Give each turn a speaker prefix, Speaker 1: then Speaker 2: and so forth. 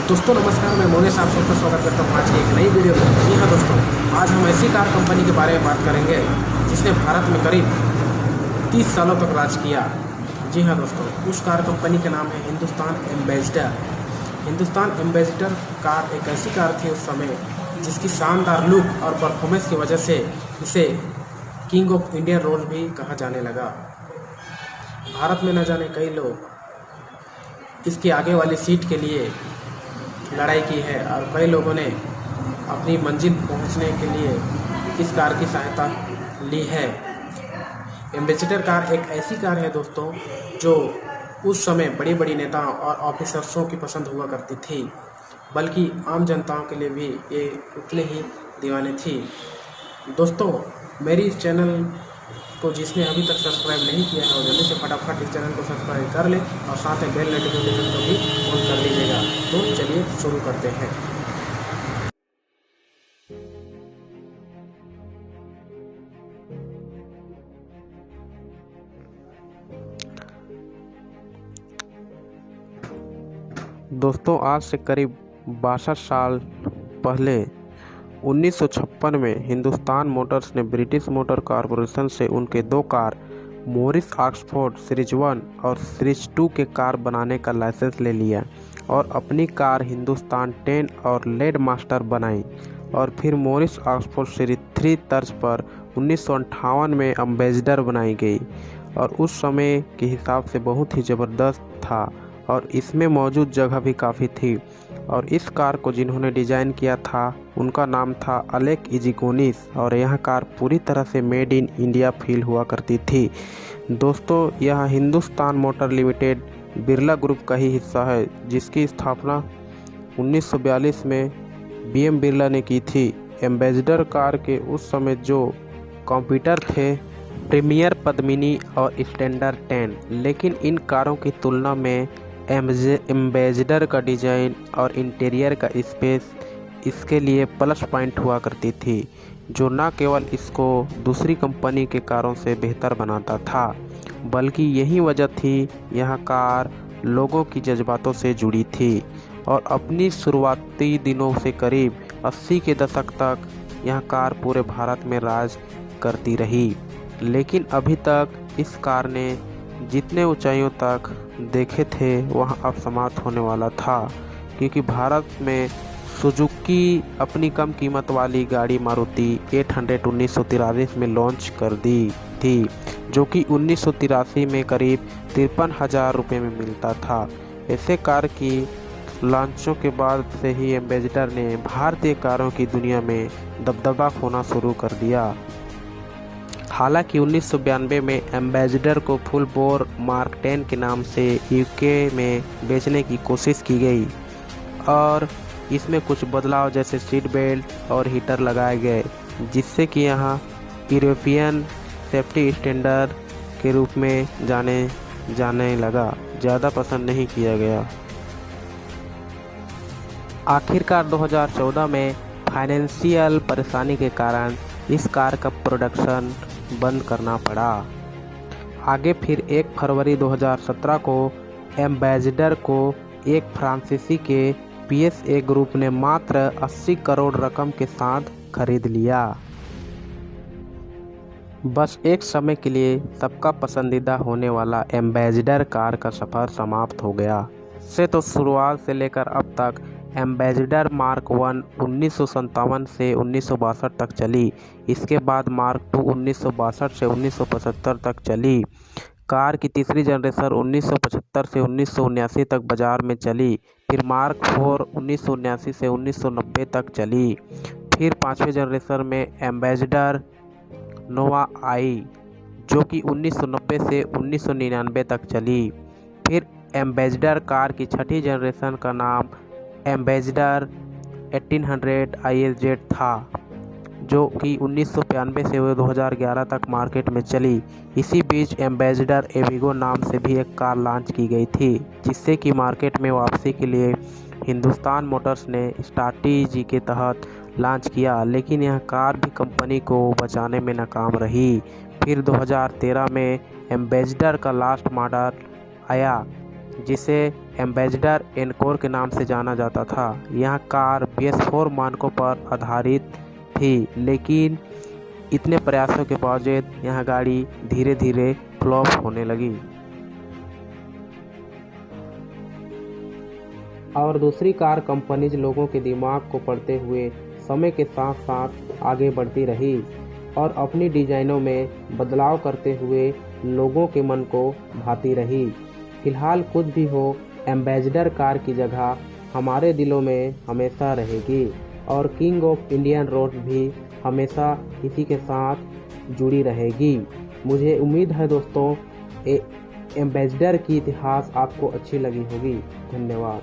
Speaker 1: दोस्तों नमस्कार, मैं मोनेश आप सबका स्वागत करता हूँ आज की एक नई वीडियो में। जी हाँ दोस्तों, आज हम ऐसी कार कंपनी के बारे में बात करेंगे जिसने भारत में करीब 30 सालों तक राज किया। जी हाँ दोस्तों, उस कार कंपनी का नाम है Hindustan ambassador. Hindustan ambassador car एक ऐसी कार थी उस समय जिसकी शानदार लुक और परफॉर्मेंस की वजह से इसे किंग ऑफ इंडियन रोड भी कहा जाने लगा। भारत में न जाने कई लोग इसके आगे वाली सीट के लिए लड़ाई की है और कई लोगों ने अपनी मंजिल पहुंचने के लिए इस कार की सहायता ली है। एम्बेसडर कार एक ऐसी कार है दोस्तों जो उस समय बड़ी बड़ी नेताओं और ऑफिसर्सों की पसंद हुआ करती थी, बल्कि आम जनताओं के लिए भी ये उतने ही दीवाने थी। दोस्तों, मेरी इस चैनल को जिसने अभी तक सब्सक्राइब नहीं किया है वो जल्दी से फटाफट इस चैनल को सब्सक्राइब कर ले और साथ में बेल नोटिफिकेशन को भी ऑन कर लीजिएगा। तो चलिए शुरू करते हैं।
Speaker 2: दोस्तों, आज से करीब 62 साल पहले 1956 में हिंदुस्तान मोटर्स ने ब्रिटिश मोटर कॉरपोरेशन से उनके दो कार मोरिस ऑक्सफोर्ड सीरीज 1 और सीरीज 2 के कार बनाने का लाइसेंस ले लिया और अपनी कार हिंदुस्तान 10 और लेड मास्टर बनाई। और फिर मोरिस ऑक्सफोर्ड सीरीज 3 तर्ज पर 1958 में एम्बेसडर बनाई गई और उस समय के हिसाब से बहुत ही ज़बरदस्त था और इसमें मौजूद जगह भी काफ़ी थी। और इस कार को जिन्होंने डिज़ाइन किया था उनका नाम था अलेक इजिगोनिस और यह कार पूरी तरह से मेड इन इंडिया फील हुआ करती थी। दोस्तों, यह Hindustan motor limited Birla group का ही हिस्सा है जिसकी स्थापना 1942 में बीएम बिरला ने की थी। एम्बेसडर कार के उस समय जो कंप्यूटर थे प्रीमियर, पद्मिनी और स्टैंडर्ड 10, लेकिन इन कारों की तुलना में एम्बेसडर का डिज़ाइन और इंटीरियर का स्पेस इसके लिए प्लस पॉइंट हुआ करती थी, जो न केवल इसको दूसरी कंपनी के कारों से बेहतर बनाता था, बल्कि यही वजह थी यह कार लोगों की जज्बातों से जुड़ी थी और अपनी शुरुआती दिनों से करीब 80 के दशक तक यह कार पूरे भारत में राज करती रही। लेकिन अभी तक इस कार ने जितने ऊंचाइयों तक देखे थे वह अब समाप्त होने वाला था, क्योंकि भारत में सुजुकी अपनी कम कीमत वाली गाड़ी मारुति 800 1983 में लॉन्च कर दी थी, जो कि 1983 में करीब 53,000 रुपये में मिलता था। ऐसे कार की लॉन्चों के बाद से ही एम्बेसडर ने भारतीय कारों की दुनिया में दबदबा खोना शुरू कर दिया। हालांकि 1992 में एम्बेसडर को फुल बोर मार्क 10 के नाम से यूके में बेचने की कोशिश की गई और इसमें कुछ बदलाव जैसे सीट बेल्ट और हीटर लगाए गए, जिससे कि यहाँ यूरोपियन सेफ्टी स्टैंडर्ड के रूप में जाने लगा, ज़्यादा पसंद नहीं किया गया। आखिरकार 2014 में फाइनेंशियल परेशानी के कारण इस कार का प्रोडक्शन बंद करना पड़ा। आगे फिर 1 फरवरी 2017 को एम्बेसडर को एक फ्रांसीसी के पीएसए ग्रुप ने मात्र 80 करोड़ रकम के साथ खरीद लिया। बस एक समय के लिए सबका पसंदीदा होने वाला एम्बेसडर कार का सफ़र समाप्त हो गया। से तो शुरुआत से लेकर अब तक एम्बेसडर मार्क 1 1957 से 1962 तक चली। इसके बाद मार्क 2 1962 से 1975 तक चली। कार की तीसरी जनरेशन 1975 से 1979 तक बाज़ार में चली। फिर मार्क 4 1979 से 1990 तक चली। फिर पाँचवें जनरेशन में एम्बेसडर नोवा आई, जो कि 1990 से 1999 तक चली। फिर एम्बेसडर कार की छठी जनरेशन का नाम एम्बेसडर 1800 ISZ था, जो कि 1995 से 2011 तक मार्केट में चली। इसी बीच एम्बेसडर एविगो नाम से भी एक कार लॉन्च की गई थी, जिससे कि मार्केट में वापसी के लिए हिंदुस्तान मोटर्स ने स्ट्रैटेजी के तहत लॉन्च किया, लेकिन यह कार भी कंपनी को बचाने में नाकाम रही। फिर 2013 में एम्बेसडर का लास्ट मॉडल आया, जिसे एम्बेसडर एनकोर के नाम से जाना जाता था। यह कार BS4 मानकों पर आधारित थी, लेकिन इतने प्रयासों के बावजूद यह गाड़ी धीरे धीरे फ्लॉप होने लगी। और दूसरी कार कंपनीज लोगों के दिमाग को पढ़ते हुए समय के साथ साथ आगे बढ़ती रही और अपनी डिजाइनों में बदलाव करते हुए लोगों के मन को भाती रही। फिलहाल कुछ भी हो, एम्बेसडर कार की जगह हमारे दिलों में हमेशा रहेगी और किंग ऑफ इंडियन रोड भी हमेशा इसी के साथ जुड़ी रहेगी। मुझे उम्मीद है दोस्तों एम्बेसडर की इतिहास आपको अच्छी लगी होगी। धन्यवाद।